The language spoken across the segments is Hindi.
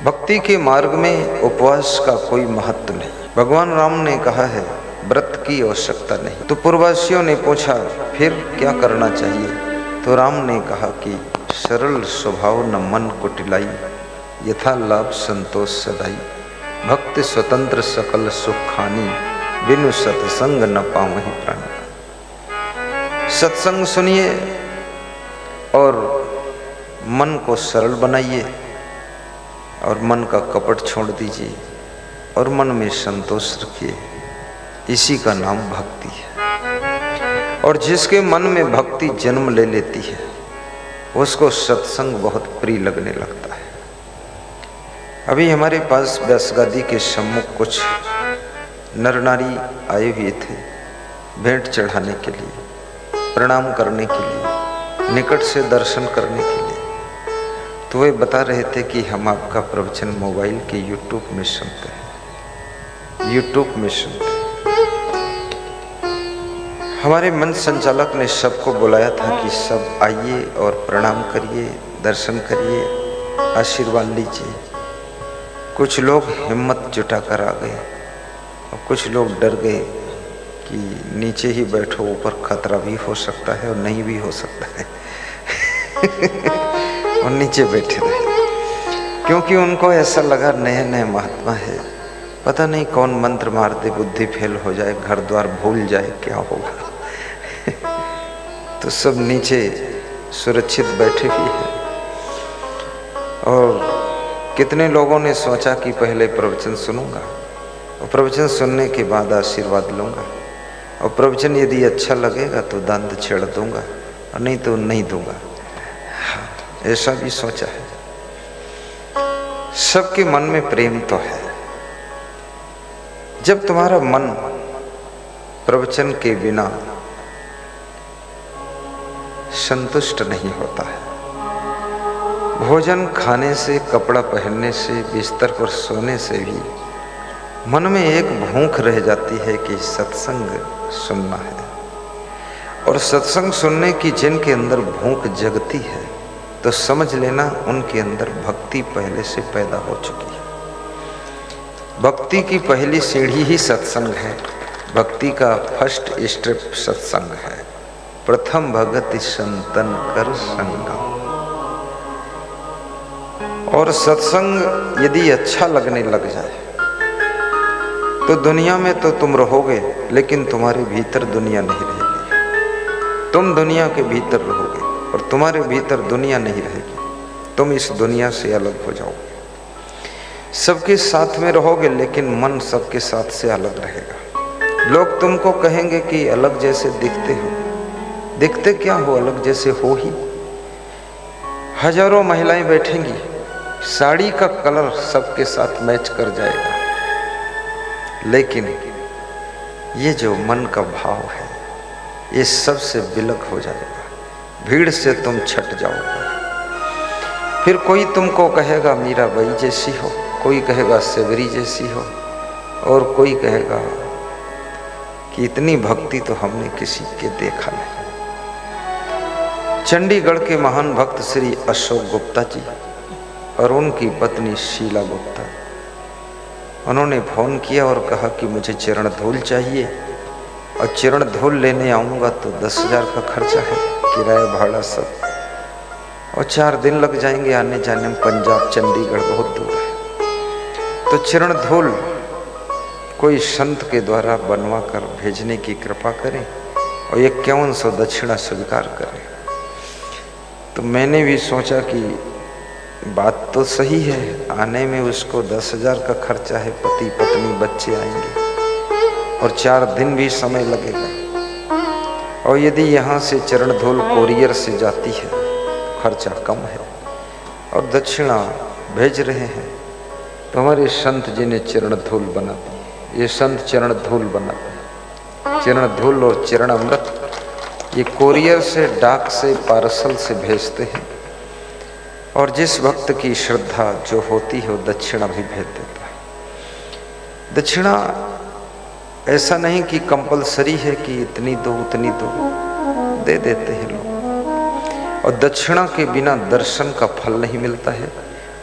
भक्ति के मार्ग में उपवास का कोई महत्व नहीं। भगवान राम ने कहा है व्रत की आवश्यकता नहीं। तो पूर्ववासियों ने पूछा फिर क्या करना चाहिए? तो राम ने कहा कि सरल स्वभाव न मन कुटिलाई, यथा लाभ संतोष सदाई, भक्ति स्वतंत्र सकल सुख खानी, बिनु सत्संग न पावहि प्राणी। सत्संग सुनिए और मन को सरल बनाइए और मन का कपट छोड़ दीजिए और मन में संतोष रखिए। इसी का नाम भक्ति है। और जिसके मन में भक्ति जन्म ले लेती है उसको सत्संग बहुत प्रिय लगने लगता है। अभी हमारे पास व्यासगादी के सम्मुख कुछ नर नारी आए हुए थे भेंट चढ़ाने के लिए, प्रणाम करने के लिए, निकट से दर्शन करने के लिए। तो वे बता रहे थे कि हम आपका प्रवचन मोबाइल के यूट्यूब में सुनते हैं, यूट्यूब में सुनते हैं। हमारे मन संचालक ने सबको बुलाया था कि सब आइए और प्रणाम करिए, दर्शन करिए, आशीर्वाद लीजिए। कुछ लोग हिम्मत जुटाकर आ गए और कुछ लोग डर गए कि नीचे ही बैठो, ऊपर खतरा भी हो सकता है और नहीं भी हो सकता है और नीचे बैठे रहे क्योंकि उनको ऐसा लगा नए नए महात्मा है, पता नहीं कौन मंत्र मार दे, बुद्धि फेल हो जाए, घर द्वार भूल जाए, क्या होगा तो सब नीचे सुरक्षित बैठे ही हैं। और कितने लोगों ने सोचा कि पहले प्रवचन सुनूंगा और प्रवचन सुनने के बाद आशीर्वाद लूंगा और प्रवचन यदि अच्छा लगेगा तो दंड छेड़ दूंगा और नहीं तो नहीं दूंगा। ऐसा भी सोचा है। सबके मन में प्रेम तो है। जब तुम्हारा मन प्रवचन के बिना संतुष्ट नहीं होता है, भोजन खाने से, कपड़ा पहनने से, बिस्तर पर सोने से भी मन में एक भूख रह जाती है कि सत्संग सुनना है। और सत्संग सुनने की जिनके अंदर भूख जगती है तो समझ लेना उनके अंदर भक्ति पहले से पैदा हो चुकी है। भक्ति की पहली सीढ़ी ही सत्संग है। भक्ति का फर्स्ट स्टेप सत्संग है। प्रथम भगति संतन कर संगम। और सत्संग यदि अच्छा लगने लग जाए तो दुनिया में तो तुम रहोगे लेकिन तुम्हारे भीतर दुनिया नहीं रहेगी। तुम दुनिया के भीतर रहोगे और तुम्हारे भीतर दुनिया नहीं रहेगी। तुम इस दुनिया से अलग हो जाओगे। सबके साथ में रहोगे लेकिन मन सबके साथ से अलग रहेगा। लोग तुमको कहेंगे कि अलग जैसे दिखते हो। दिखते क्या हो, अलग जैसे हो ही। हजारों महिलाएं बैठेंगी, साड़ी का कलर सबके साथ मैच कर जाएगा, लेकिन ये जो मन का भाव है ये सबसे विलग हो जाएगा। भीड़ से तुम छट जाओगे। फिर कोई तुमको कहेगा मीराबाई जैसी हो, कोई कहेगा सेवरी जैसी हो और कोई कहेगा कि इतनी भक्ति तो हमने किसी के देखा नहीं। चंडीगढ़ के महान भक्त श्री अशोक गुप्ता जी और उनकी पत्नी शीला गुप्ता, उन्होंने फोन किया और कहा कि मुझे चरण धूल चाहिए और चरण धूल लेने आऊँगा तो 10,000 का खर्चा है, किराया भाड़ा सब, और 4 दिन लग जाएंगे आने जाने में। पंजाब चंडीगढ़ बहुत दूर है। तो चरण धूल कोई संत के द्वारा बनवा कर भेजने की कृपा करें और 5100 दक्षिणा स्वीकार करें। तो मैंने भी सोचा कि बात तो सही है, आने में उसको 10,000 का खर्चा है, पति पत्नी बच्चे आएंगे और 4 दिन भी समय लगेगा। और यदि यहाँ से चरण धूल कोरियर से जाती है खर्चा कम है और दक्षिणा भेज रहे हैं तो हमारे संत जी ने चरण धूल बना दी। ये संत चरण धूल बनाते हैं। चरण धूल और चरण अमृत ये कोरियर से, डाक से, पार्सल से भेजते हैं और जिस भक्त की श्रद्धा जो होती है वो दक्षिणा भी भेज देता है। दक्षिणा ऐसा नहीं कि कंपलसरी है कि इतनी दो उतनी दो, दे देते हैं लोग। और दक्षिणा के बिना दर्शन का फल नहीं मिलता है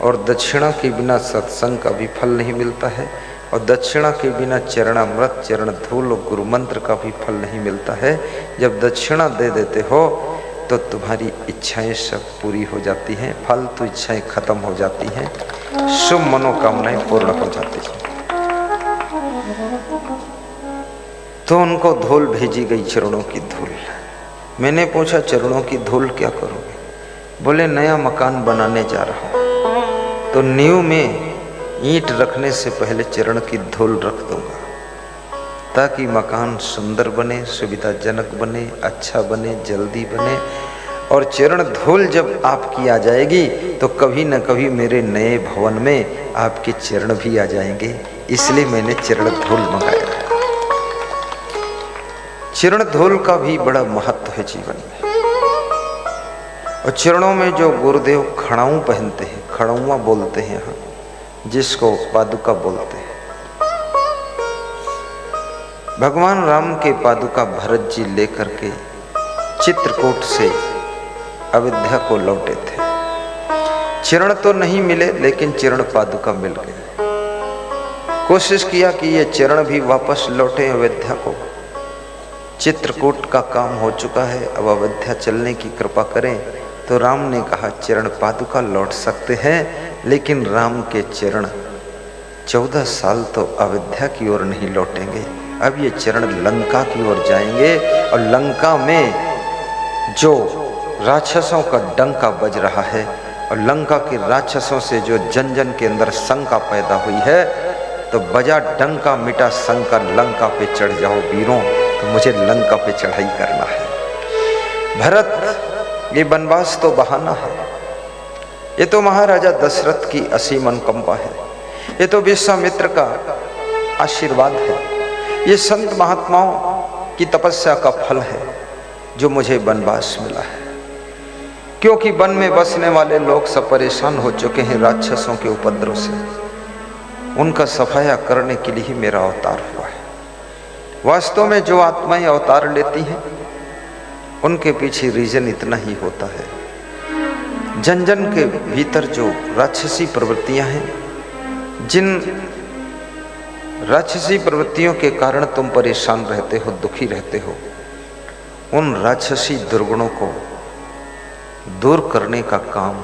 और दक्षिणा के बिना सत्संग का भी फल नहीं मिलता है, और दक्षिणा के बिना चरणामृत चरण धूल और गुरु मंत्र का भी फल नहीं मिलता है। जब दक्षिणा दे देते हो तो तुम्हारी इच्छाएं सब पूरी हो जाती हैं, फालतू इच्छाएं खत्म हो जाती हैं, शुभ मनोकामनाएं पूर्ण हो जाती हैं। तो उनको धूल भेजी गई, चरणों की धूल। मैंने पूछा चरणों की धूल क्या करोगे? बोले नया मकान बनाने जा रहा हूं, तो नींव में ईंट रखने से पहले चरण की धूल रख दूंगा, ताकि मकान सुंदर बने, सुविधाजनक बने, अच्छा बने, जल्दी बने। और चरण धूल जब आपकी आ जाएगी तो कभी न कभी मेरे नए भवन में आपके चरण भी आ जाएंगे, इसलिए मैंने चरण धूल मंगाया। चरण धूल का भी बड़ा महत्व है जीवन में। और चरणों में जो गुरुदेव खड़ाऊ पहनते हैं, खड़ौआ बोलते हैं यहाँ, जिसको पादुका बोलते हैं। भगवान राम के पादुका भरत जी लेकर के चित्रकूट से अयोध्या को लौटे थे। चरण तो नहीं मिले, लेकिन चरण पादुका मिल गए। कोशिश किया कि ये चरण भी वापस लौटे अयोध्या को। चित्रकूट का काम हो चुका है, अब अयोध्या चलने की कृपा करें। तो राम ने कहा चरण पादुका लौट सकते हैं, लेकिन राम के चरण 14 साल तो अयोध्या की ओर नहीं लौटेंगे। अब ये चरण लंका की ओर जाएंगे, और लंका में जो राक्षसों का डंका बज रहा है, और लंका के राक्षसों से जो जन जन के अंदर शंका पैदा हुई है, तो बजा डंका मिटा शंका, लंका पे चढ़ जाओ वीरों, तो मुझे लंका पे चढ़ाई करना है। भरत, ये वनवास तो बहाना है, ये तो महाराजा दशरथ की असीम अनुकंपा है, ये तो विश्वामित्र का आशीर्वाद है, ये संत महात्माओं की तपस्या का फल है जो मुझे वनवास मिला है। क्योंकि वन में बसने वाले लोग सब परेशान हो चुके हैं राक्षसों के उपद्रव से, उनका सफाया करने के लिए ही मेरा अवतार हुआ है। वास्तव में जो आत्माएं अवतार लेती हैं, उनके पीछे रीजन इतना ही होता है, जन जन के भीतर जो राक्षसी प्रवृत्तियां हैं, जिन राक्षसी प्रवृत्तियों के कारण तुम परेशान रहते हो, दुखी रहते हो, उन राक्षसी दुर्गुणों को दूर करने का काम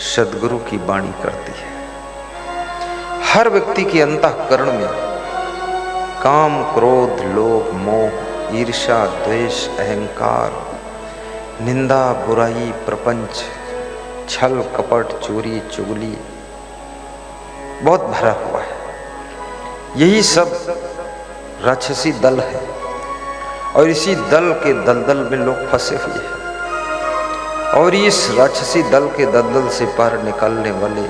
सद्गुरु की वाणी करती है। हर व्यक्ति के अंतःकरण में काम, क्रोध, लोभ, मोह, ईर्ष्या, द्वेष, अहंकार, निंदा, बुराई, प्रपंच, छल, कपट, चोरी, चुगली बहुत भरा हुआ है। यही सब राक्षसी दल है, और इसी दल के दलदल में लोग फंसे हुए हैं। और इस राक्षसी दल के दलदल से पार निकालने वाले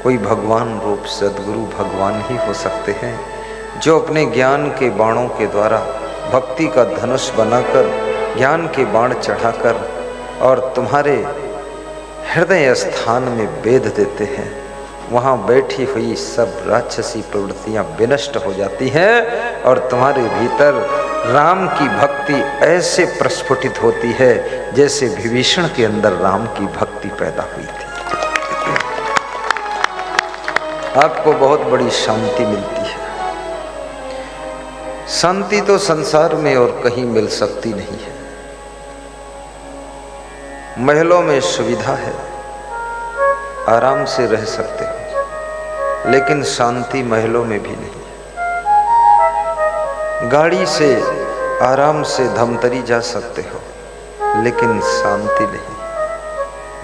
कोई भगवान रूप सद्गुरु भगवान ही हो सकते हैं, जो अपने ज्ञान के बाणों के द्वारा भक्ति का धनुष बनाकर, ज्ञान के बाण चढ़ाकर, और तुम्हारे हृदय स्थान में वेध देते हैं। वहाँ बैठी हुई सब राक्षसी प्रवृत्तियाँ विनष्ट हो जाती हैं, और तुम्हारे भीतर राम की भक्ति ऐसे प्रस्फुटित होती है जैसे विभीषण के अंदर राम की भक्ति पैदा हुई थी। आपको बहुत बड़ी शांति मिलती है। शांति तो संसार में और कहीं मिल सकती नहीं है। महलों में सुविधा है, आराम से रह सकते हो, लेकिन शांति महलों में भी नहीं। गाड़ी से आराम से धमतरी जा सकते हो, लेकिन शांति नहीं।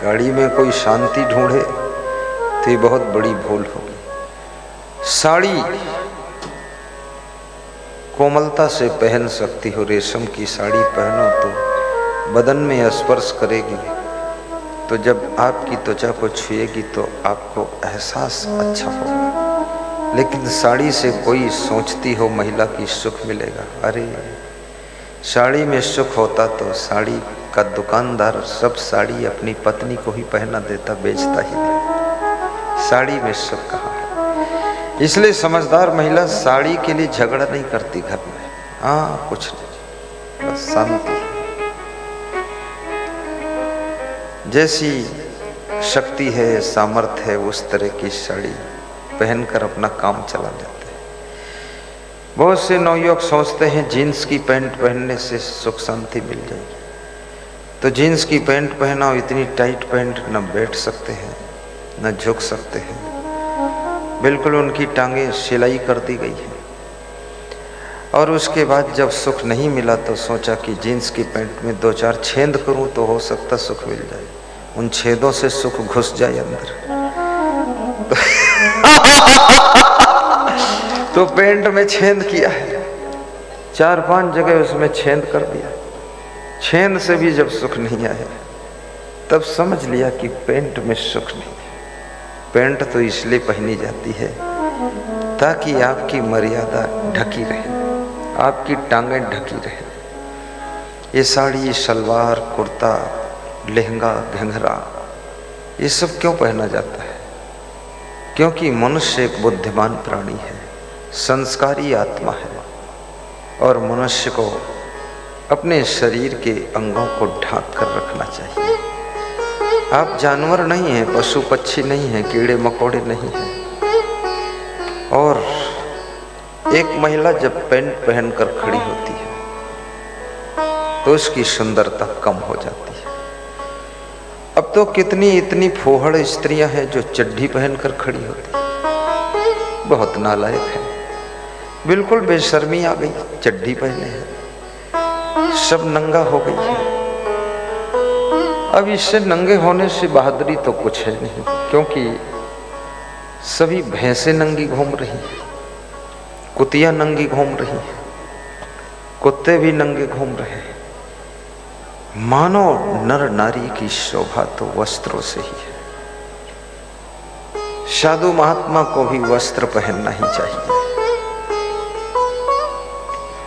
गाड़ी में कोई शांति ढूंढे तो ये बहुत बड़ी भूल होगी। साड़ी कोमलता से पहन सकती हो, रेशम की साड़ी पहनो तो बदन में स्पर्श करेगी, तो जब आपकी त्वचा को छुएगी तो आपको एहसास अच्छा होगा। लेकिन साड़ी से कोई सोचती हो महिला की सुख मिलेगा, अरे साड़ी में सुख होता तो साड़ी का दुकानदार सब साड़ी अपनी पत्नी को ही पहना देता, बेचता ही नहीं। साड़ी में सुख कहाँ है? इसलिए समझदार महिला साड़ी के लिए झगड़ा नहीं करती घर में, हाँ कुछ नहीं, बस शांति। जैसी शक्ति है, सामर्थ्य है, उस तरह की साड़ी पहनकर अपना काम चला लेते हैं। बहुत से नवयुवक सोचते हैं जीन्स की पैंट पहनने से सुख शांति मिल जाएगी, तो जीन्स की पैंट पहनाओ, इतनी टाइट पैंट न बैठ सकते हैं न झुक सकते हैं, बिल्कुल उनकी टांगें सिलाई कर दी गई है। और उसके बाद जब सुख नहीं मिला तो सोचा कि जीन्स की पैंट में 2-4 छेद करूं तो हो सकता सुख मिल जाए, उन छेदों से सुख घुस जाए अंदर। तो पैंट में छेद किया है, 4-5 जगह उसमें छेद कर दिया, छेद से भी जब सुख नहीं आया तब समझ लिया कि पैंट में सुख नहीं है। पैंट तो इसलिए पहनी जाती है ताकि आपकी मर्यादा ढकी रहे, आपकी टांगें ढकी रहे। ये साड़ी, सलवार, कुर्ता, लहंगा, घंघरा, ये सब क्यों पहना जाता है? क्योंकि मनुष्य एक बुद्धिमान प्राणी है, संस्कारी आत्मा है, और मनुष्य को अपने शरीर के अंगों को ढांक कर रखना चाहिए। आप जानवर नहीं हैं, पशु पक्षी नहीं हैं, कीड़े मकोड़े नहीं हैं। और एक महिला जब पैंट पहनकर खड़ी होती है तो उसकी सुंदरता कम हो जाती है। अब तो कितनी इतनी फूहड़ स्त्रियां हैं जो चड्ढी पहनकर खड़ी होती है, बहुत नालायक है, बिल्कुल बेशर्मी आ गई, चड्ढी पहने हैं, सब नंगा हो गई है। अब इससे नंगे होने से बहादुरी तो कुछ है नहीं, क्योंकि सभी भैंसें नंगी घूम रही हैं, कुतियां नंगी घूम रही हैं, कुत्ते भी नंगे घूम रहे हैं। मानो नर नारी की शोभा तो वस्त्रों से ही है। साधु महात्मा को भी वस्त्र पहनना ही चाहिए।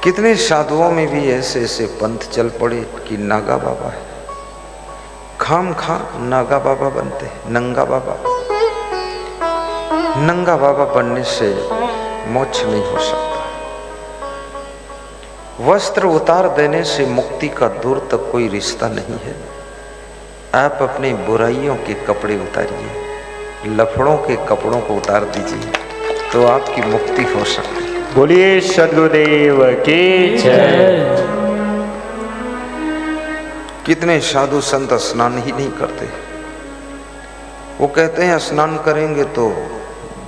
कितने साधुओं में भी ऐसे ऐसे पंथ चल पड़े कि नागा बाबा है, खाम खा नागा बाबा बनते हैं, नंगा बाबा। नंगा बाबा बनने से मोक्ष नहीं हो सकता। वस्त्र उतार देने से मुक्ति का दूर तक कोई रिश्ता नहीं है। आप अपनी बुराइयों के कपड़े उतारिए, लफड़ों के कपड़ों को उतार दीजिए, तो आपकी मुक्ति हो सकती है। बोलिए सद्गुरुदेव की जय। कितने साधु संत स्नान ही नहीं करते। वो कहते हैं स्नान करेंगे तो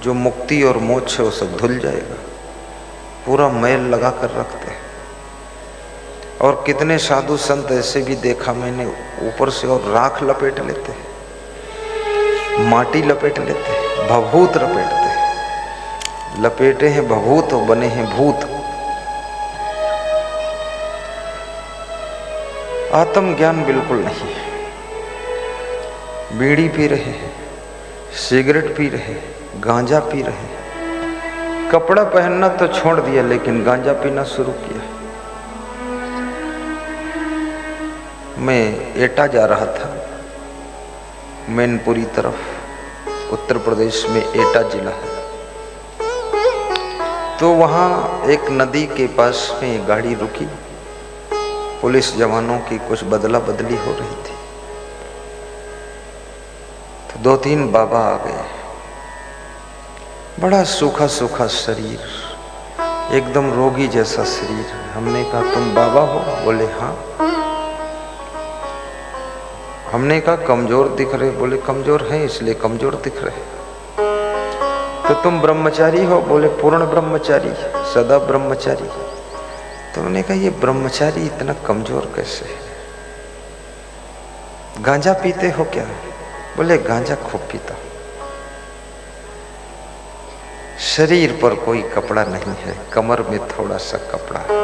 जो मुक्ति और मोक्ष है वो सब धुल जाएगा, पूरा मैल लगा कर रखते हैं। और कितने साधु संत ऐसे भी देखा मैंने, ऊपर से और राख लपेट लेते हैं, माटी लपेट लेते हैं, भभूत लपेटते हैं, लपेटे हैं भभूत और बने हैं भूत। आत्म ज्ञान बिल्कुल नहीं है। बीड़ी पी रहे हैं, सिगरेट पी रहे हैं, गांजा पी रहे हैं, कपड़ा पहनना तो छोड़ दिया लेकिन गांजा पीना शुरू किया। मैं एटा जा रहा था, मैनपुरी तरफ, उत्तर प्रदेश में एटा जिला है। तो वहाँ एक नदी के पास में गाड़ी रुकी, पुलिस जवानों की कुछ बदला बदली हो रही थी। तो 2-3 बाबा आ गए, बड़ा सूखा सूखा शरीर, एकदम रोगी जैसा शरीर। हमने कहा तुम बाबा हो? बोले हाँ। हमने कहा कमजोर दिख रहे? बोले कमजोर हैं इसलिए कमजोर दिख रहे। तो तुम ब्रह्मचारी हो? बोले पूर्ण ब्रह्मचारी, सदा ब्रह्मचारी। तो मैंने कहा ये ब्रह्मचारी इतना कमजोर कैसे है? गांजा पीते हो क्या? बोले गांजा खूब पीता। शरीर पर कोई कपड़ा नहीं है, कमर में थोड़ा सा कपड़ा है।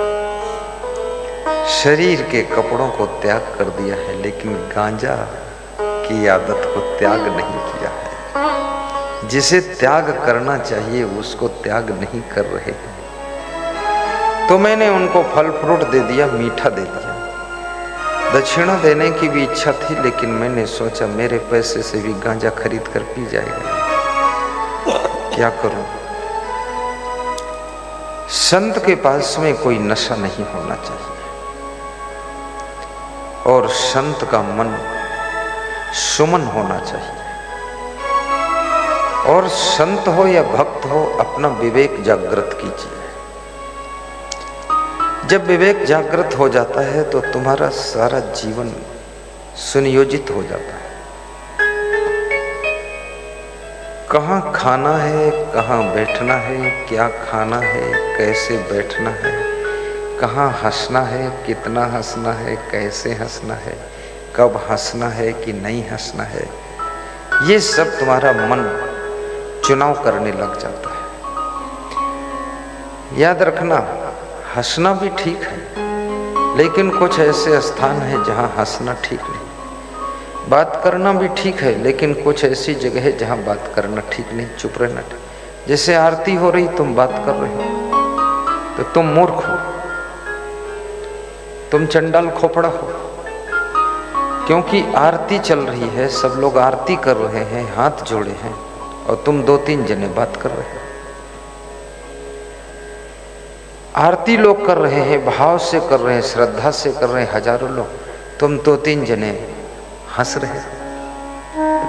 शरीर के कपड़ों को त्याग कर दिया है, लेकिन गांजा की आदत को त्याग नहीं किया है। जिसे त्याग करना चाहिए उसको त्याग नहीं कर रहे हैं। तो मैंने उनको फल फ्रूट दे दिया, मीठा दे दिया। दक्षिणा देने की भी इच्छा थी, लेकिन मैंने सोचा मेरे पैसे से भी गांजा खरीद कर पी जाएगा, क्या करूं। संत के पास में कोई नशा नहीं होना चाहिए, और संत का मन सुमन होना चाहिए। और संत हो या भक्त हो, अपना विवेक जागृत कीजिए। जब विवेक जागृत हो जाता है तो तुम्हारा सारा जीवन सुनियोजित हो जाता है। कहाँ खाना है, कहाँ बैठना है, क्या खाना है, कैसे बैठना है, कहाँ हंसना है, कितना हंसना है, कैसे हंसना है, कब हंसना है कि नहीं हंसना है, ये सब तुम्हारा मन चुनाव करने लग जाता है। याद रखना, हंसना भी ठीक है, लेकिन कुछ ऐसे स्थान है जहाँ हंसना ठीक नहीं। बात करना भी ठीक है, लेकिन कुछ ऐसी जगह है जहाँ बात करना ठीक नहीं, चुप रहना ठीक। जैसे आरती हो रही, तुम बात कर रहे हो तो तुम मूर्ख हो, तुम चंडाल खोपड़ा हो, क्योंकि आरती चल रही है, सब लोग आरती कर रहे हैं, हाथ जोड़े हैं, और तुम 2-3 जने बात कर रहे हो। आरती लोग कर रहे हैं, भाव से कर रहे हैं, श्रद्धा से कर रहे हैं, हजारों लोग, तुम 2-3 जने हंस रहे।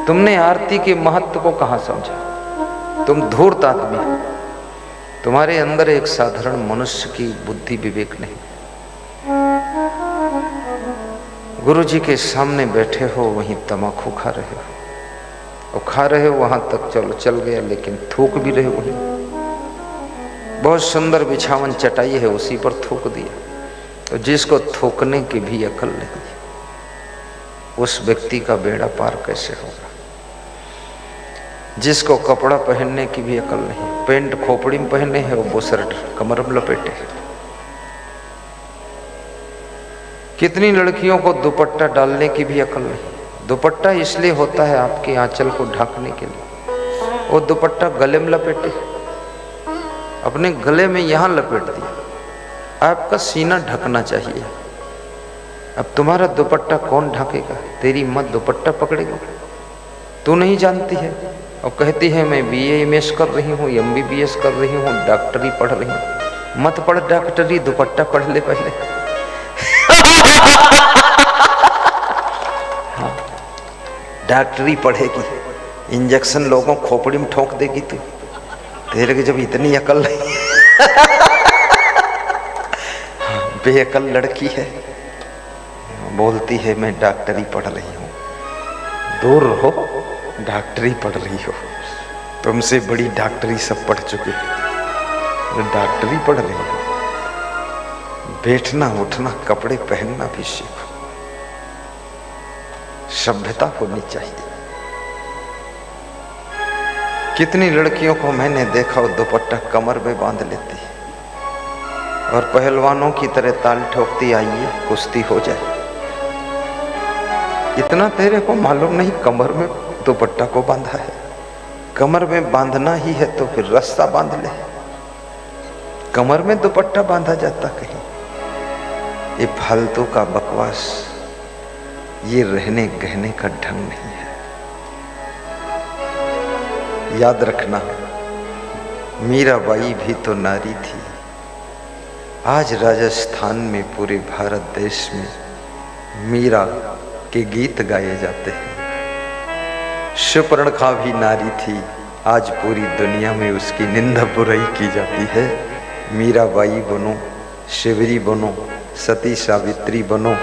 तुमने आरती के महत्व को कहां समझा? तुम धूर्त आदमी हो, तुम्हारे अंदर एक साधारण मनुष्य की बुद्धि विवेक नहीं। गुरु जी के सामने बैठे हो, वहीं तम्बाकू खा रहे हो, और खा रहे हो वहां तक चलो चल गया, लेकिन थूक भी रहे हो। बहुत सुंदर बिछावन चटाई है, उसी पर थूक दिया। तो जिसको थूकने की भी अकल नहीं, उस व्यक्ति का बेड़ा पार कैसे होगा? जिसको कपड़ा पहनने की भी अकल नहीं, पेंट खोपड़ी में पहने है, वो शर्ट कमर में लपेटे है। कितनी लड़कियों को दुपट्टा डालने की भी अकल नहीं। दुपट्टा इसलिए होता है आपके आंचल को ढकने के लिए, वो दुपट्टा गले में लपेटे, अपने गले में यहां लपेट दिया। आपका सीना ढकना चाहिए। अब तुम्हारा दुपट्टा कौन ढकेगा? तेरी माँ दुपट्टा पकड़ेगी? तू नहीं जानती है और कहती है मैं BA MS कर रही हूँ, MBBS कर रही हूँ, डॉक्टरी पढ़ रही हूँ। मत पढ़ डॉक्टरी, दुपट्टा पढ़ ले पहले। हाँ, डॉक्टरी पढ़ेगी, इंजेक्शन लोगों खोपड़ी में ठोक देगी तू। तेरे की जब इतनी अकल नहीं, बेअकल लड़की है, बोलती है मैं डॉक्टरी पढ़ रही हूँ। दूर रहो, डॉक्टरी पढ़ रही हो, तुमसे बड़ी डॉक्टरी सब पढ़ चुके, डॉक्टरी पढ़ रही हो। बैठना उठना, कपड़े पहनना भी सीखो, सभ्यता होनी चाहिए। कितनी लड़कियों को मैंने देखा वो दुपट्टा कमर में बांध लेती है और पहलवानों की तरह ताल ठोकती, आइए कुश्ती हो जाए। इतना तेरे को मालूम नहीं कमर में दुपट्टा को बांधा है? कमर में बांधना ही है तो फिर रस्सा बांध ले। कमर में दुपट्टा बांधा जाता कहीं? ये फालतू का बकवास, ये रहने गहने का ढंग नहीं है। याद रखना, मीराबाई भी तो नारी थी। आज राजस्थान में, पूरे भारत देश में मीरा के गीत गाए जाते हैं। शूर्पणखा भी नारी थी, आज पूरी दुनिया में उसकी निंदा बुराई की जाती है। मीराबाई बनो, शिवरी बनो, सती सावित्री बनो,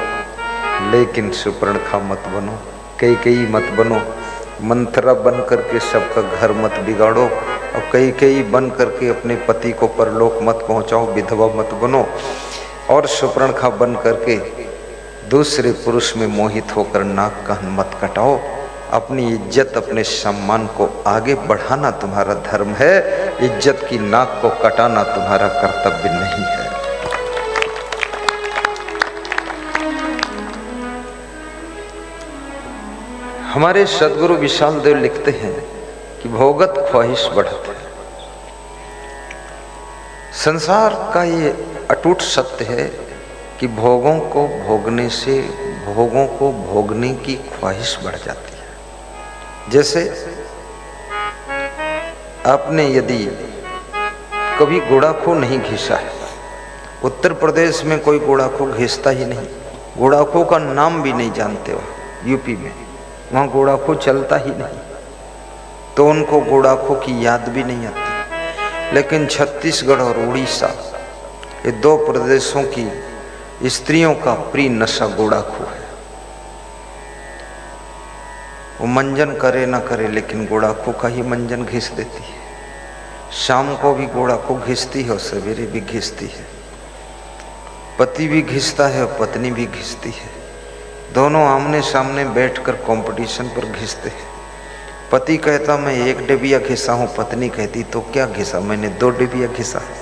लेकिन शूर्पणखा मत बनो, कैकेयी मत बनो, मंथरा बन करके सबका घर मत बिगाड़ो, और कैकेयी बन करके अपने पति को परलोक मत पहुंचाओ, विधवा मत बनो, और शूर्पणखा बन करके दूसरे पुरुष में मोहित होकर नाक कान मत कटाओ। अपनी इज्जत, अपने सम्मान को आगे बढ़ाना तुम्हारा धर्म है, इज्जत की नाक को कटाना तुम्हारा कर्तव्य नहीं है। हमारे सदगुरु विशाल देव लिखते हैं कि भोगत ख्वाहिश बढ़त है। संसार का ये अटूट सत्य है कि भोगों को भोगने से भोगों को भोगने की ख्वाहिश बढ़ जाती है। जैसे आपने यदि कभी गुड़ाखू नहीं घिसा है, उत्तर प्रदेश में कोई गुड़ाखू घिसता ही नहीं, गुड़ाखू का नाम भी नहीं जानते हो। यूपी में वहाँ गुड़ाखू चलता ही नहीं। तो उनको गुड़ाखों की याद भी नहीं आती। लेकिन छत्तीसगढ़ और उड़ीसा, ये दो प्रदेशों की स्त्रियों का प्रिय नशा गुड़ाखू है। वो मंजन करे ना करे लेकिन गुड़ाखू का ही मंजन घिस देती है। शाम को भी गुड़ाखू घिसती है और सवेरे भी घिसती है। पति भी घिसता है और पत्नी भी घिसती है। दोनों आमने सामने बैठकर कंपटीशन पर घिसते हैं। पति कहता मैं 1 डिबिया घिसा हूं, पत्नी कहती तो क्या घिसा, मैंने 2 डिबिया घिसा है।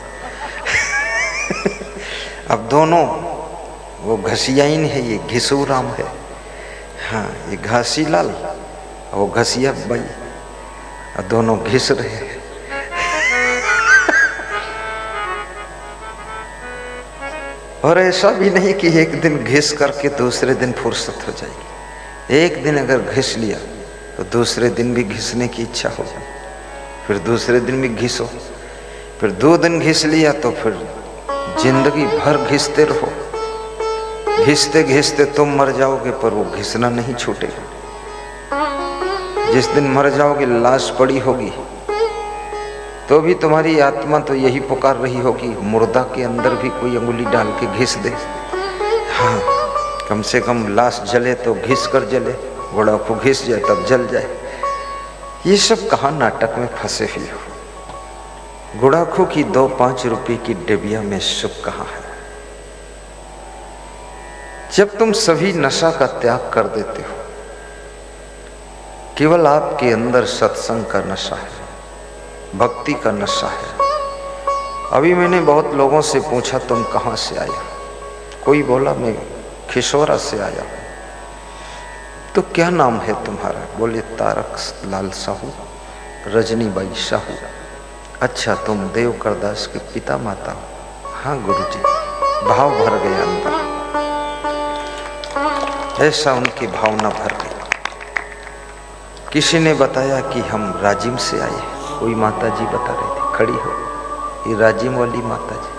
अब दोनों, वो घसियाइन है, ये घिसू राम है। हाँ, ये घासी लाल और वो घसिया बाई, और दोनों घिस रहे हैं। और ऐसा भी नहीं कि एक दिन घिस करके दूसरे दिन फुर्सत हो जाएगी। एक दिन अगर घिस लिया तो दूसरे दिन भी घिसने की इच्छा होगी, फिर दूसरे दिन भी घिसो, फिर 2 दिन घिस लिया तो फिर जिंदगी भर घिसते रहो। घिसते घिसते तुम मर जाओगे पर वो घिसना नहीं छूटेगा। जिस दिन मर जाओगे लाश पड़ी होगी तो भी तुम्हारी आत्मा तो यही पुकार रही होगी, मुर्दा के अंदर भी कोई अंगुली डाल के घिस दे। हाँ, कम से कम लाश जले तो घिस कर जले, गुड़ाखू घिस जाए तब जल जाए। ये सब कहाँ नाटक में फंसे हुए हो। गुड़ाखू की 2-5 रुपए की डिबिया में सुख कहाँ है। जब तुम सभी नशा का त्याग कर देते हो, केवल आपके अंदर सत्संग का नशा है, भक्ति का नशा है। अभी मैंने बहुत लोगों से पूछा तुम कहाँ से आए, कोई बोला मैं खिशोरा से आया हूँ। तो क्या नाम है तुम्हारा? बोले तारक लाल साहू, रजनीबाई साहू। अच्छा, तुम देवकर दास के पिता माता हो? हाँ गुरुजी। भाव भर गया अंदर, ऐसा उनकी भावना भर गई। किसी ने बताया कि हम राजिम से आए हैं। कोई माता जी बता रही थी, खड़ी हो, ये राजिम वाली माता जी।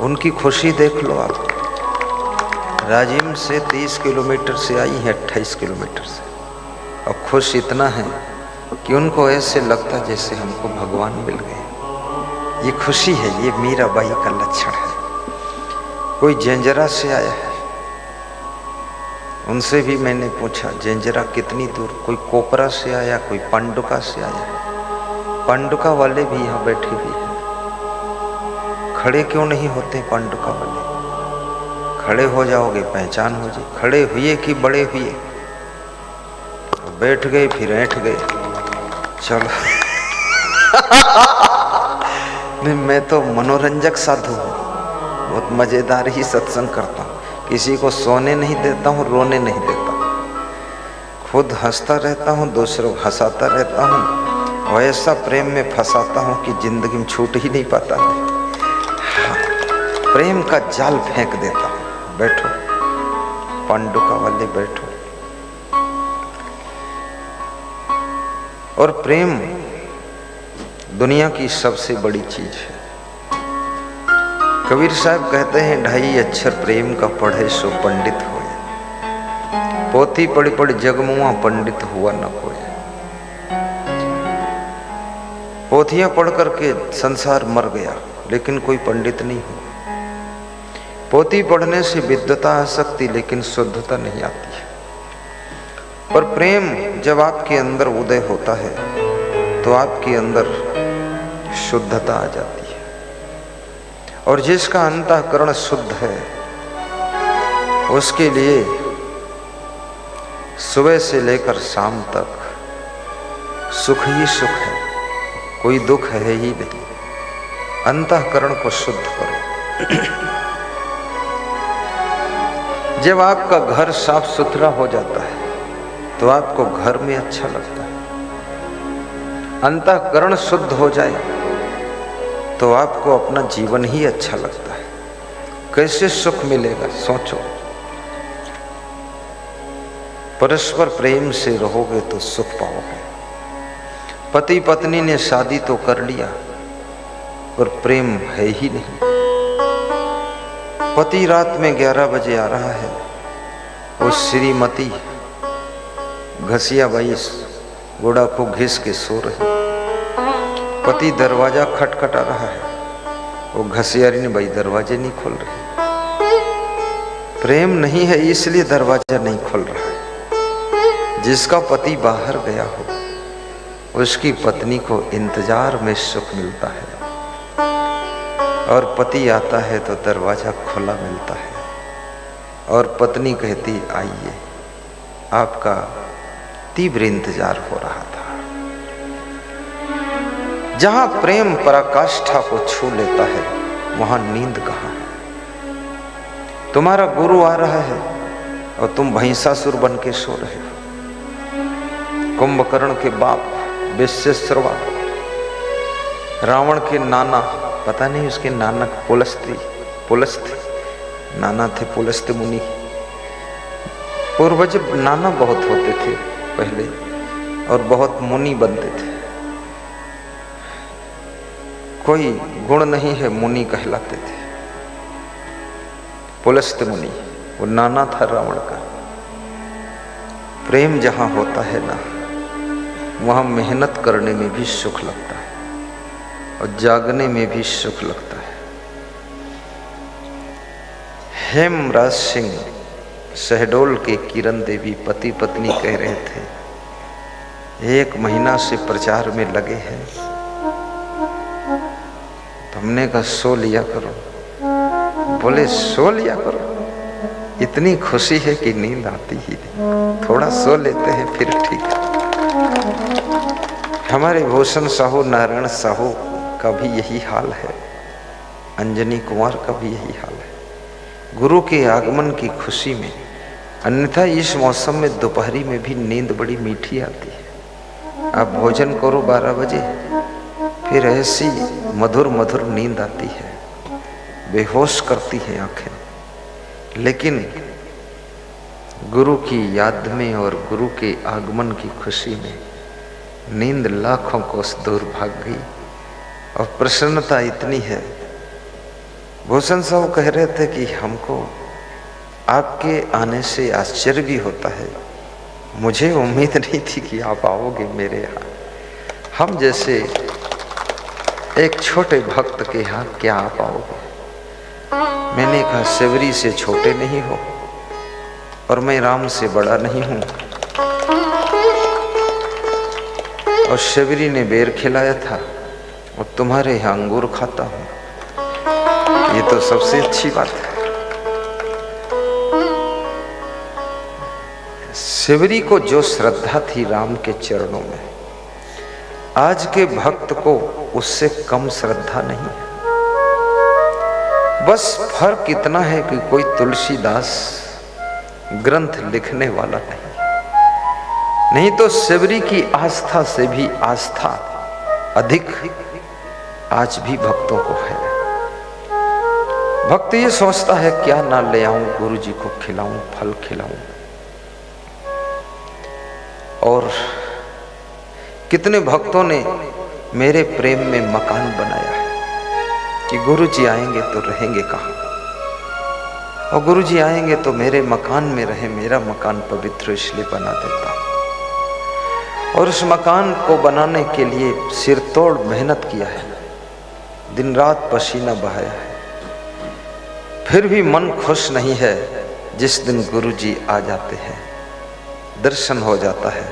उनकी खुशी देख लो आप। राजिम से 30 किलोमीटर से आई है, 28 किलोमीटर से। और खुश इतना है कि उनको ऐसे लगता जैसे हमको भगवान मिल गए। ये खुशी है, ये मीराबाई का लक्षण है। कोई जेंजरा से आया है, उनसे भी मैंने पूछा जेंजरा कितनी दूर? कोई कोपरा से आया, कोई पांडुका से आया। पांडुका वाले भी यहाँ बैठे हुए हैं। खड़े क्यों नहीं होते पांडुका वाले? खड़े हो जाओगे पहचान हो जाए। खड़े हुए कि बड़े हुए? बैठ गए फिर ऐंठ गए। चलो नहीं, मैं तो मनोरंजक साधु हूँ, बहुत मजेदार ही सत्संग करता हूँ। किसी को सोने नहीं देता हूँ, रोने नहीं देता, खुद हंसता रहता हूँ, दूसरों को हंसाता रहता हूँ। और ऐसा प्रेम में फंसाता हूँ कि जिंदगी में छूट ही नहीं पाता। हाँ, प्रेम का जाल फेंक देता हूँ। बैठो पांडुका वाले, बैठो। और प्रेम दुनिया की सबसे बड़ी चीज है। कबीर साहब कहते हैं 2.5 अक्षर प्रेम का पढ़े सो पंडित होए, पोथी पढ़ी पढ़ी जगमुआ पंडित हुआ न होए। पोथियां पढ़ करके संसार मर गया लेकिन कोई पंडित नहीं हुआ। पोथी पढ़ने से विद्वता आ सकती लेकिन शुद्धता नहीं आती है। पर प्रेम जब आपके अंदर उदय होता है तो आपके अंदर शुद्धता आ जाती है। और जिसका अंतःकरण शुद्ध है उसके लिए सुबह से लेकर शाम तक सुख ही सुख है, कोई दुख है ही नहीं। अंतःकरण को शुद्ध करो। जब आपका घर साफ सुथरा हो जाता है तो आपको घर में अच्छा लगता है। अंतःकरण शुद्ध हो जाए तो आपको अपना जीवन ही अच्छा लगता है। कैसे सुख मिलेगा सोचो। परस्पर प्रेम से रहोगे तो सुख पाओगे। पति पत्नी ने शादी तो कर लिया पर प्रेम है ही नहीं। पति रात में 11 बजे आ रहा है, वो श्रीमती घसिया बाई घोड़ा को घिस के सो रही। पति दरवाजा खटखटा रहा है, वो घसियारी ने भाई दरवाजे नहीं खोल रही। प्रेम नहीं है इसलिए दरवाजा नहीं खोल रहा है। जिसका पति बाहर गया हो उसकी पत्नी को इंतजार में सुख मिलता है, और पति आता है तो दरवाजा खुला मिलता है, और पत्नी कहती आइए, आपका तीव्र इंतजार हो रहा था। जहां प्रेम पराकाष्ठा को छू लेता है वहां नींद कहां है। तुम्हारा गुरु आ रहा है और तुम भैंसासुर बन के सो रहे हो। कुंभकर्ण के बाप विश्वेश्वरवा, रावण के नाना, पता नहीं उसके नाना पुलस्त्य नाना थे, पुलस्त्य मुनि। पूर्वज नाना बहुत होते थे पहले और बहुत मुनि बनते थे। कोई गुण नहीं है, मुनि कहलाते थे। पुलस्त्य मुनि वो नाना था रावण का। प्रेम जहां होता है ना, वहां मेहनत करने में भी सुख लगता है और जागने में भी सुख लगता है। हेमराज सिंह शहडोल के किरण देवी पति पत्नी कह रहे थे, 1 महीना से प्रचार में लगे हैं। तो हमने कहा सो लिया करो। बोले सो लिया करो, इतनी खुशी है कि नींद आती ही नहीं, थोड़ा सो लेते हैं फिर ठीक है। हमारे भूषण साहू, नारायण साहू का भी यही हाल है, अंजनी कुमार का भी यही हाल है। गुरु के आगमन की खुशी में, अन्यथा इस मौसम में दोपहरी में भी नींद बड़ी मीठी आती है। आप भोजन करो 12 बजे, फिर ऐसी मधुर मधुर नींद आती है, बेहोश करती है आंखें। लेकिन गुरु की याद में और गुरु के आगमन की खुशी में नींद लाखों कोस दूर भाग गई और प्रसन्नता इतनी है। भूषण साहब कह रहे थे कि हमको आपके आने से आश्चर्य भी होता है, मुझे उम्मीद नहीं थी कि आप आओगे मेरे यहाँ। हम जैसे एक छोटे भक्त के यहाँ क्या आप आओगे? मैंने कहा सेवरी से छोटे नहीं हो और मैं राम से बड़ा नहीं हूं, और सेवरी ने बेर खिलाया था और तुम्हारे यहाँ अंगूर खाता हूं, ये तो सबसे अच्छी बात है। सेवरी को जो श्रद्धा थी राम के चरणों में, आज के भक्त को उससे कम श्रद्धा नहीं है। बस फर्क इतना है कि कोई तुलसीदास ग्रंथ लिखने वाला नहीं तो सेवरी की आस्था से भी आस्था अधिक आज भी भक्तों को है। भक्त ये सोचता है क्या ना ले आऊं, गुरु जी को खिलाऊं, फल खिलाऊं। और कितने भक्तों ने मेरे प्रेम में मकान बनाया है कि गुरु जी आएंगे तो रहेंगे कहाँ, और गुरु जी आएंगे तो मेरे मकान में रहे। मेरा मकान पवित्र इसलिए बना देता हूं। और उस मकान को बनाने के लिए सिरतोड़ मेहनत किया है, दिन रात पसीना बहाया है। फिर भी मन खुश नहीं है जिस दिन गुरु जी आ जाते हैं, दर्शन हो जाता है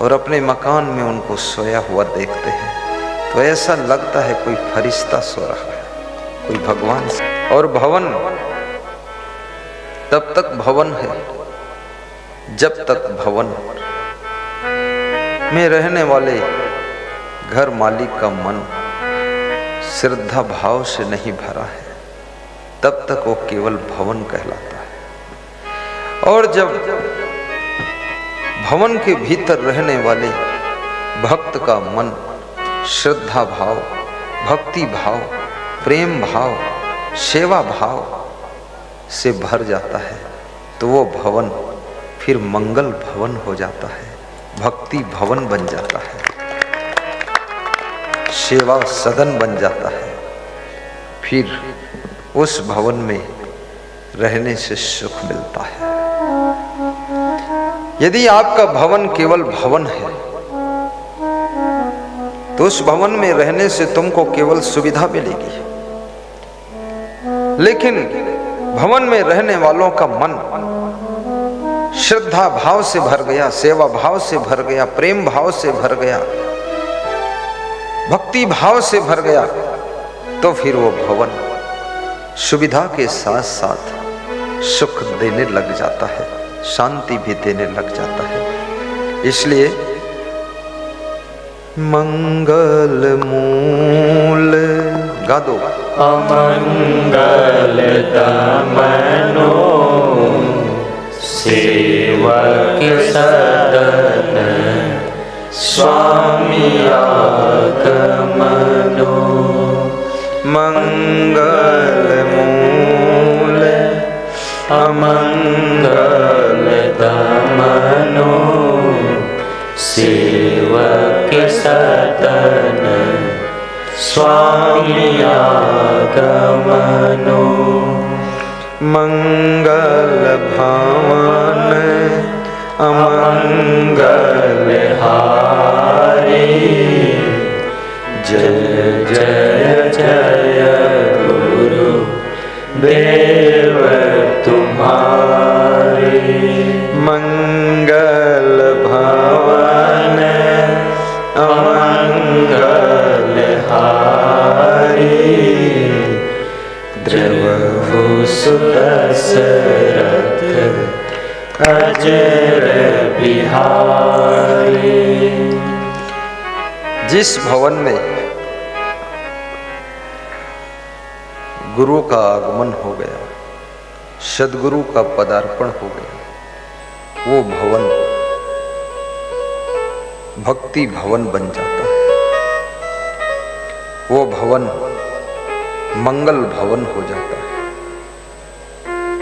और अपने मकान में उनको सोया हुआ देखते हैं तो ऐसा लगता है कोई फरिश्ता सो रहा है, कोई भगवान। और भवन तब तक भवन है जब तक भवन में रहने वाले घर मालिक का मन श्रद्धा भाव से नहीं भरा है, तब तक वो केवल भवन कहलाता है। और जब भवन के भीतर रहने वाले भक्त का मन श्रद्धा भाव, भक्ति भाव, प्रेम भाव, सेवा भाव से भर जाता है तो वो भवन फिर मंगल भवन हो जाता है, भक्ति भवन बन जाता है, सेवा सदन बन जाता है। फिर उस भवन में रहने से सुख मिलता है। यदि आपका भवन केवल भवन है तो उस भवन में रहने से तुमको केवल सुविधा मिलेगी, लेकिन भवन में रहने वालों का मन श्रद्धा भाव से भर गया, सेवा भाव से भर गया, प्रेम भाव से भर गया, भक्ति भाव से भर गया, तो फिर वो भवन सुविधा के साथ साथ सुख देने लग जाता है, शांति भी देने लग जाता है। इसलिए मंगल मूल गा दो। अमंगल दमनो सेवक सदन स्वामी आगमनो। मंगल मूल अमंगल दमनो सेवक सदन स्वामी आगमनो। मंगल भावन अमंगल हारी जय जय जय गुरु देव तुम्हारे। मंगल भावन अमंगल हारी द्रवहु सुदशरथ अजर बिहारी। जिस भवन में गुरु का आगमन हो गया, सदगुरु का पदार्पण हो गया, वो भवन भक्ति भवन बन जाता है। वो भवन मंगल भवन हो जाता है।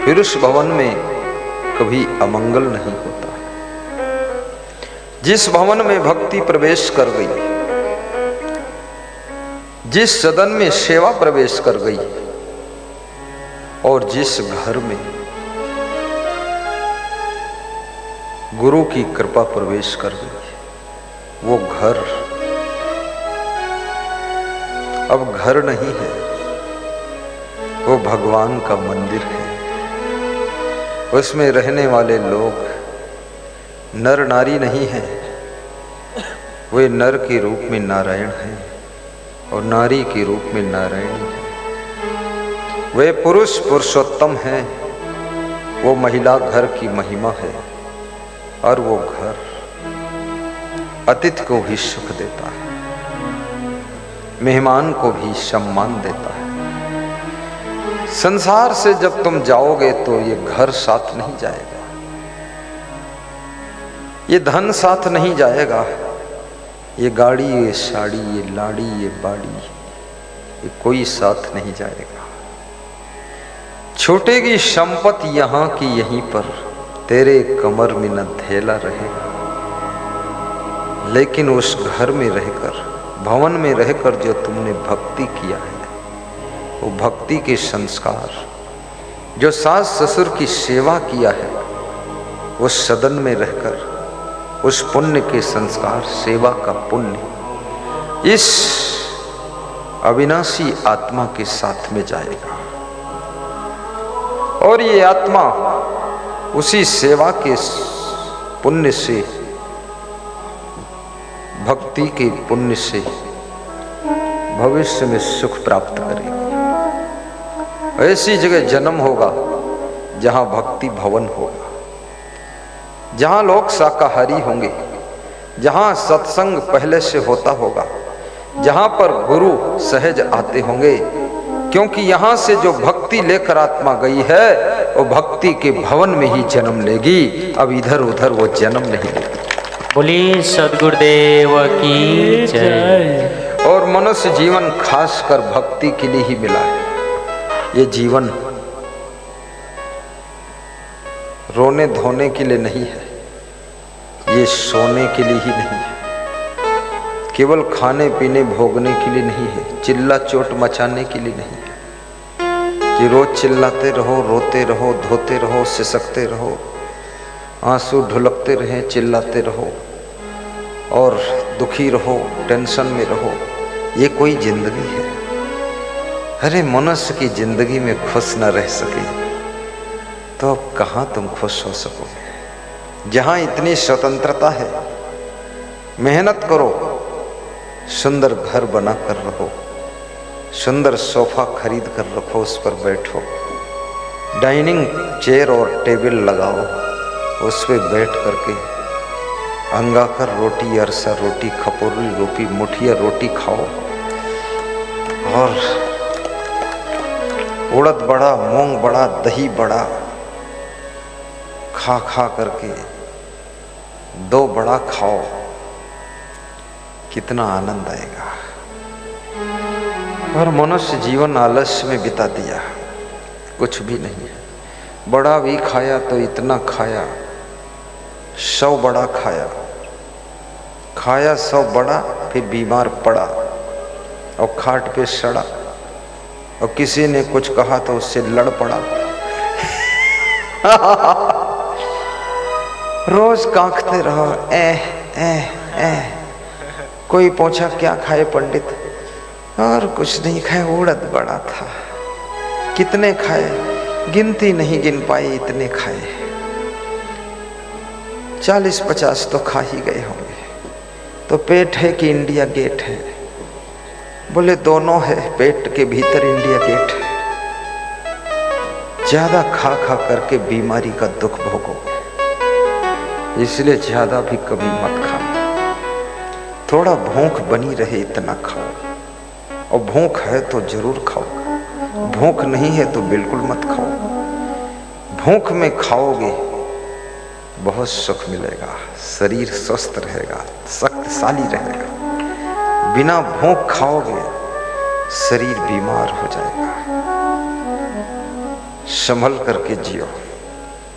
फिर उस भवन में कभी अमंगल नहीं होता। जिस भवन में भक्ति प्रवेश कर गई, जिस सदन में सेवा प्रवेश कर गई, और जिस घर में गुरु की कृपा प्रवेश कर गई, वो घर अब घर नहीं है, वो भगवान का मंदिर है। उसमें रहने वाले लोग नर नारी नहीं है, वे नर के रूप में नारायण हैं और नारी के रूप में नारायणी है। वे पुरुष पुरुषोत्तम हैं, वो महिला घर की महिमा है, और वो घर अतिथि को भी सुख देता है, मेहमान को भी सम्मान देता है। संसार से जब तुम जाओगे तो ये घर साथ नहीं जाएगा, ये धन साथ नहीं जाएगा, ये गाड़ी, ये साड़ी, ये लाड़ी, ये बाड़ी, ये कोई साथ नहीं जाएगा। छूटेगी संपत्ति यहाँ की यहीं पर, तेरे कमर में न धेला रहेगा। लेकिन उस घर में रहकर, भवन में रहकर जो तुमने भक्ति किया है, वो भक्ति के संस्कार, जो सास ससुर की सेवा किया है, उस सदन में रहकर उस पुण्य के संस्कार, सेवा का पुण्य इस अविनाशी आत्मा के साथ में जाएगा, और ये आत्मा उसी सेवा के पुण्य से, भक्ति के पुण्य से भविष्य में सुख प्राप्त करेगी। ऐसी जगह जन्म होगा जहां भक्ति भवन होगा, जहां लोग शाकाहारी होंगे, जहां सत्संग पहले से होता होगा, जहां पर गुरु सहज आते होंगे, क्योंकि यहां से जो भक्ति लेकर आत्मा गई है वो भक्ति के भवन में ही जन्म लेगी, अब इधर उधर वो जन्म नहीं लेगी। बोली सद्गुरुदेव की जय। और मनुष्य जीवन खासकर भक्ति के लिए ही मिला है। ये जीवन रोने धोने के लिए नहीं है, ये सोने के लिए ही नहीं है, केवल खाने पीने भोगने के लिए नहीं है, चिल्ला चोट मचाने के लिए नहीं है कि रोज चिल्लाते रहो, रोते रहो, धोते रहो, सिसकते रहो, आंसू ढुलकते रहें, चिल्लाते रहो। और दुखी रहो, टेंशन में रहो, ये कोई जिंदगी है? अरे मनुष्य की जिंदगी में खुश न रह सके तो अब कहाँ तुम खुश हो सकोगे? जहाँ इतनी स्वतंत्रता है, मेहनत करो, सुंदर घर बना कर रहो, सुंदर सोफा खरीद कर रखो, उस पर बैठो, डाइनिंग चेयर और टेबल लगाओ, उस पर बैठ करके अंगाकर रोटी, अरसा रोटी, खपोरी रोटी, मुठिया रोटी खाओ और उड़द बड़ा, मूंग बड़ा, दही बड़ा खा खा करके 2 बड़ा खाओ, कितना आनंद आएगा। पर मनुष्य जीवन आलस्य में बिता दिया, कुछ भी नहीं है। बड़ा भी खाया तो इतना खाया, 100 बड़ा खाया, खाया 100 बड़ा, फिर बीमार पड़ा और खाट पे सड़ा, और किसी ने कुछ कहा तो उससे लड़ पड़ा। रोज कांखते रहो, कोई पूछा क्या खाए पंडित, और कुछ नहीं खाए, उड़द बड़ा था। कितने खाए? गिनती नहीं गिन पाई, इतने खाए। 40-50 तो खा ही गए होंगे। तो पेट है कि इंडिया गेट है? बोले दोनों है, पेट के भीतर इंडिया गेट है। ज्यादा खा खा करके बीमारी का दुख भोगो, इसलिए ज्यादा भी कभी मत खाओ। थोड़ा भूख बनी रहे इतना खाओ, और भूख है तो जरूर खाओ, भूख नहीं है तो बिल्कुल मत खाओ। भूख में खाओगे बहुत सुख मिलेगा, शरीर स्वस्थ रहेगा, शक्तिशाली रहेगा। बिना भूख खाओगे शरीर बीमार हो जाएगा। संभल करके जियो।